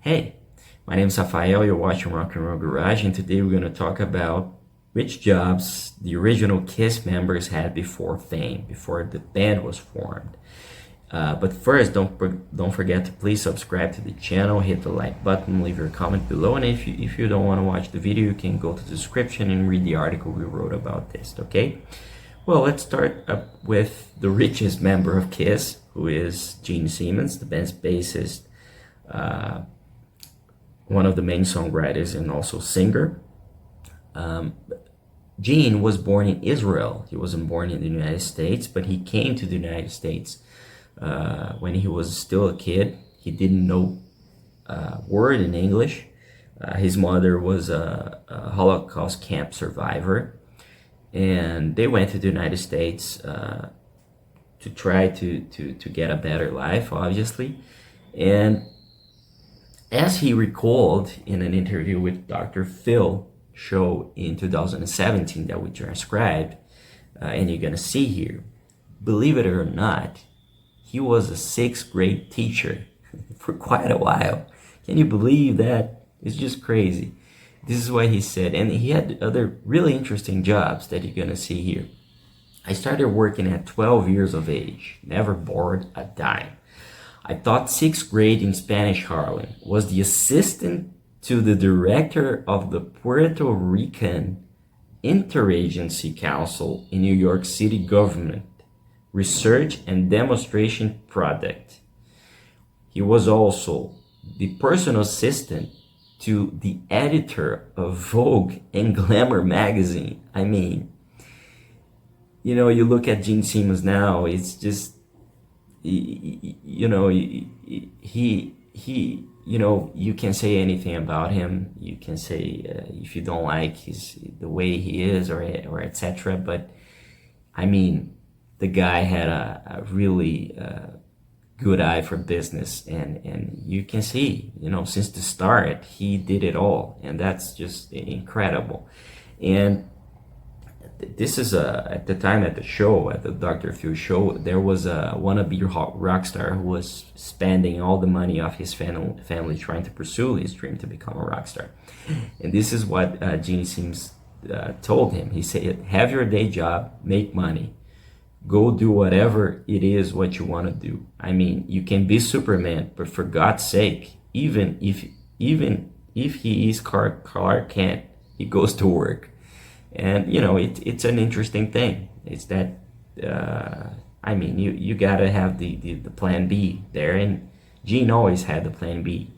Hey, my name is Rafael, you're watching Rock and Roll Garage, and today we're going to talk about which jobs the original Kiss members had before fame, before the band was formed. But first, don't forget to please subscribe to the channel, hit the like button, leave your comment below, and if you don't want to watch the video, you can go to the description and read the article we wrote about this, okay? Well, let's start up with the richest member of Kiss, who is Gene Simmons, the band's bassist, one of the main songwriters and also singer. Gene was born in Israel. He wasn't born in the United States, but he came to the United States when he was still a kid. He didn't know a word in English. His mother was a Holocaust camp survivor, and they went to the United States to try to get a better life, obviously. And as he recalled in an interview with Dr. Phil show in 2017 that we transcribed, and you're going to see here, believe it or not, he was a 6th grade teacher for quite a while. Can you believe that? It's just crazy. This is what he said, and he had other really interesting jobs that you're going to see here. I started working at 12 years of age, never borrowed a dime. I taught 6th grade in Spanish Harlem, was the assistant to the director of the Puerto Rican Interagency Council in New York City government, research and demonstration project. He was also the personal assistant to the editor of Vogue and Glamour magazine. I mean, you know, you look at Gene Simmons now, it's just, you know, he you know, you can say anything about him. You can say if you don't like the way he is or etc. But I mean, the guy had a really good eye for business, and you can see, you know, since the start he did it all, and that's just incredible. And this is at the time at the show, at the Dr. Phil show, there was a wannabe rock star who was spending all the money of his family trying to pursue his dream to become a rock star. And this is what Gene Simmons told him. He said, have your day job, make money, go do whatever it is what you want to do. I mean, you can be Superman, but for God's sake, even if he is Clark Kent, he goes to work. And, you know, it's an interesting thing. It's that, I mean, you got to have the plan B there. And Gene always had the plan B.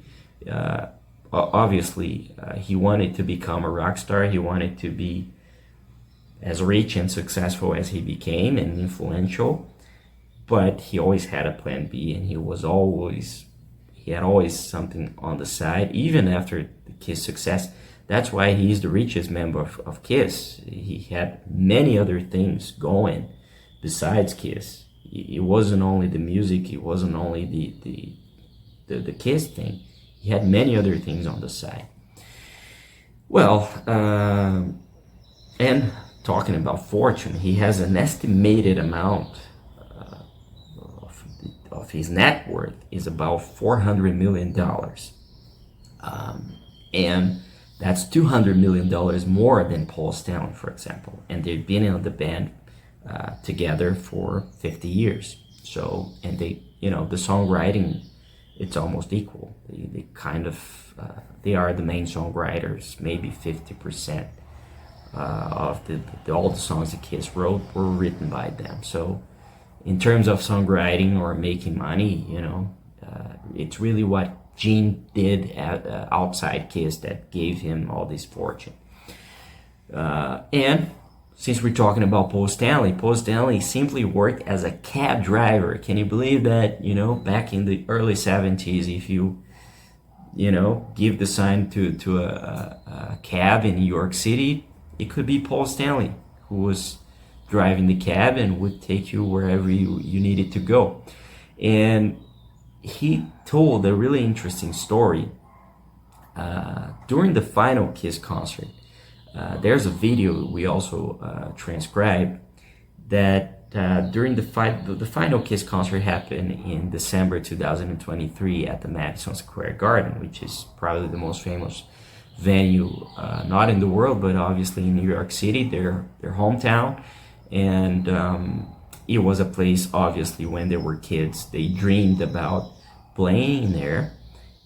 Obviously, he wanted to become a rock star. He wanted to be as rich and successful as he became and influential. But he always had a plan B, and he had always something on the side, even after the Kiss success. That's why he's the richest member of Kiss. He had many other things going besides Kiss. It wasn't only the music. It wasn't only the Kiss thing. He had many other things on the side. Well, and talking about fortune, he has an estimated amount of his net worth is about $400 million. And that's $200 million more than Paul Stanley, for example. And they've been in the band together for 50 years. So, and they, you know, the songwriting, it's almost equal. They kind of, they are the main songwriters. Maybe 50% of all the songs that Kiss wrote were written by them. So, in terms of songwriting or making money, you know, it's really what Gene did outside Kiss that gave him all this fortune. And since we're talking about Paul Stanley simply worked as a cab driver. Can you believe that? You know, back in the early 70s, if you know, give the sign to a cab in New York City, it could be Paul Stanley who was driving the cab and would take you wherever you needed to go. And he told a really interesting story during the final Kiss concert. There's a video we also transcribed that during the final Kiss concert happened in December 2023 at the Madison Square Garden, which is probably the most famous venue, not in the world, but obviously in New York City, their hometown. And it was a place, obviously, when they were kids, they dreamed about playing there.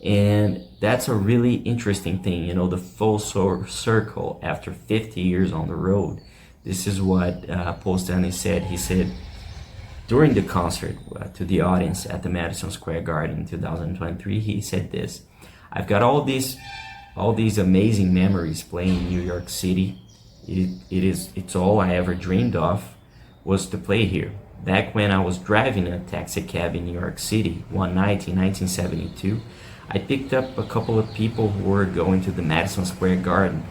And that's a really interesting thing, you know, the full circle after 50 years on the road. This is what Paul Stanley said. He said during the concert to the audience at the Madison Square Garden in 2023, he said this: "I've got all these amazing memories playing in New York City. It's all I ever dreamed of was to play here. Back when I was driving a taxi cab in New York City one night in 1972, I picked up a couple of people who were going to the Madison Square Garden.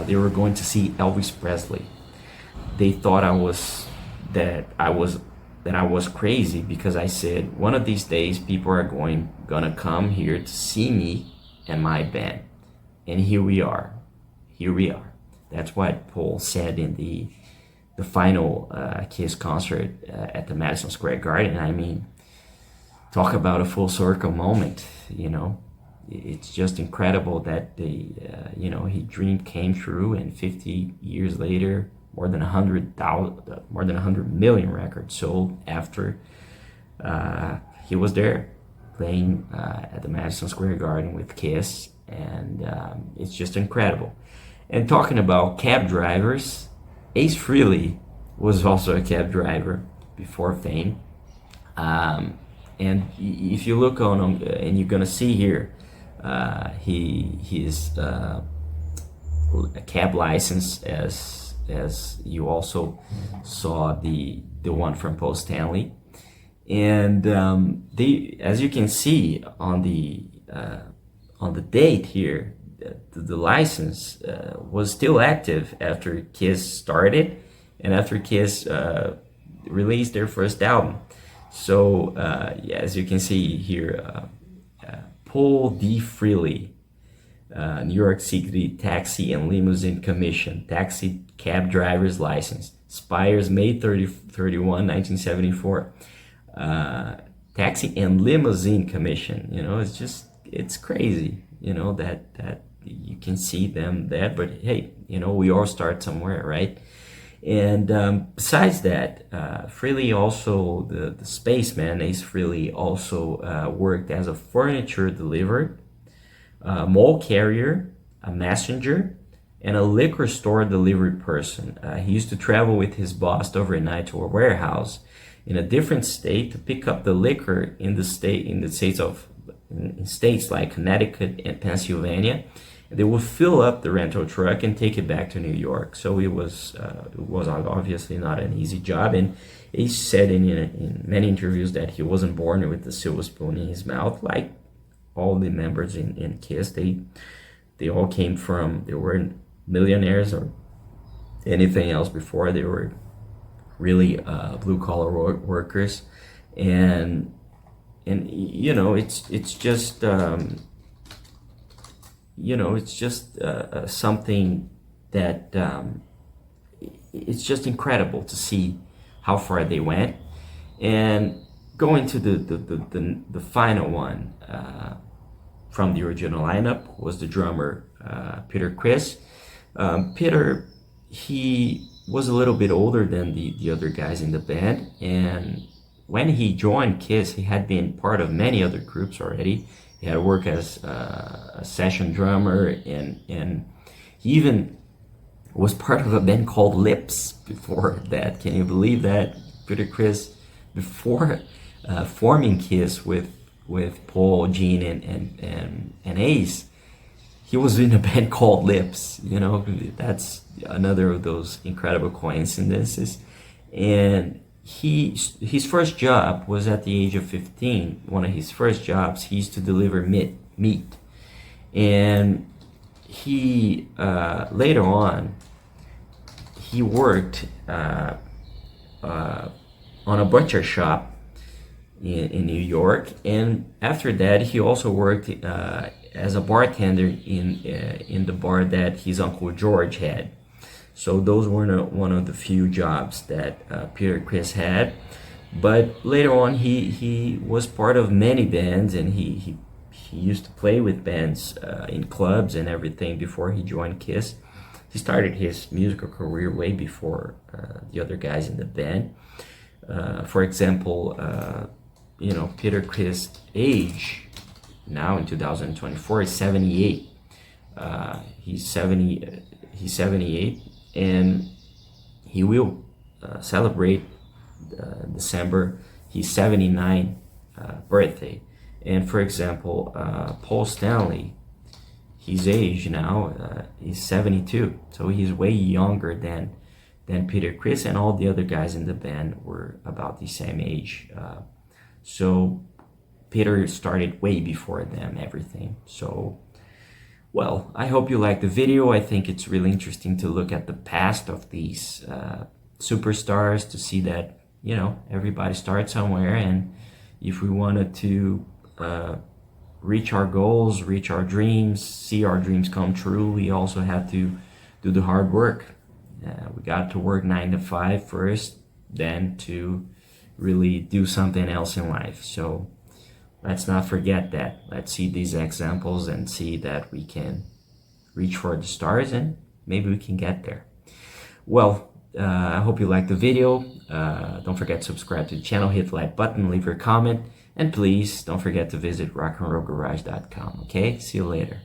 They were going to see Elvis Presley. They thought I was crazy because I said one of these days people are gonna come here to see me and my band, and here we are. That's what Paul said in the final Kiss concert at the Madison Square Garden. I mean, talk about a full circle moment, you know. It's just incredible that his dream came true, and 50 years later, more than 100 million records sold after he was there playing at the Madison Square Garden with Kiss, and it's just incredible. And talking about cab drivers, Ace Frehley was also a cab driver before fame. And if you look on him, and you're gonna see here, his a cab license, as you also saw the one from Paul Stanley, and they, as you can see on the date here, the license was still active after Kiss started and after Kiss released their first album. So as you can see here, Paul D. Frehley, New York City Taxi and Limousine Commission, Taxi Cab Driver's License, expires May 31, 1974. Taxi and Limousine Commission, you know, it's crazy, you know, that you can see them there, but hey, you know, we all start somewhere, right? And besides that, Frehley also, the spaceman, Ace Frehley, also worked as a furniture deliverer, a mall carrier, a messenger, and a liquor store delivery person. He used to travel with his boss overnight to a warehouse in a different state to pick up the liquor in states like Connecticut and Pennsylvania. They would fill up the rental truck and take it back to New York. So it was obviously not an easy job. And he said in many interviews that he wasn't born with the silver spoon in his mouth, like all the members in Kiss. They all came from, they weren't millionaires or anything else before. They were really blue collar workers, and you know, it's just something that it's just incredible to see how far they went. And going to the final one from the original lineup was the drummer Peter Criss. Peter, he was a little bit older than the other guys in the band, and when he joined Kiss, he had been part of many other groups already. He had worked as a session drummer, and he even was part of a band called Lips before that. Can you believe that? Peter Criss, before forming Kiss with Paul, Gene, and Ace, he was in a band called Lips. You know, that's another of those incredible coincidences. And his first job was at the age of 15. One of his first jobs, he used to deliver meat. And he later on, he worked on a butcher shop in New York, and after that he also worked as a bartender in the bar that his uncle George had. So those were one of the few jobs that Peter Criss had. But later on, he was part of many bands, and he used to play with bands in clubs and everything before he joined Kiss. He started his musical career way before the other guys in the band. For example, Peter Criss' age now in 2024 is 78. He's 78, and he will celebrate December his 79 birthday. And for example, Paul Stanley, his age now is 72, so he's way younger than Peter Criss, and all the other guys in the band were about the same age. So Peter started way before them, everything. So, well, I hope you like the video. I think it's really interesting to look at the past of these superstars, to see that, everybody starts somewhere, and if we wanted to reach our goals, reach our dreams, see our dreams come true, we also have to do the hard work. We got to work 9 to 5 first, then to really do something else in life. So let's not forget that. Let's see these examples and see that we can reach for the stars, and maybe we can get there. Well, I hope you liked the video. Don't forget to subscribe to the channel, hit the like button, leave your comment, and please don't forget to visit rockandrollgarage.com. Okay, see you later.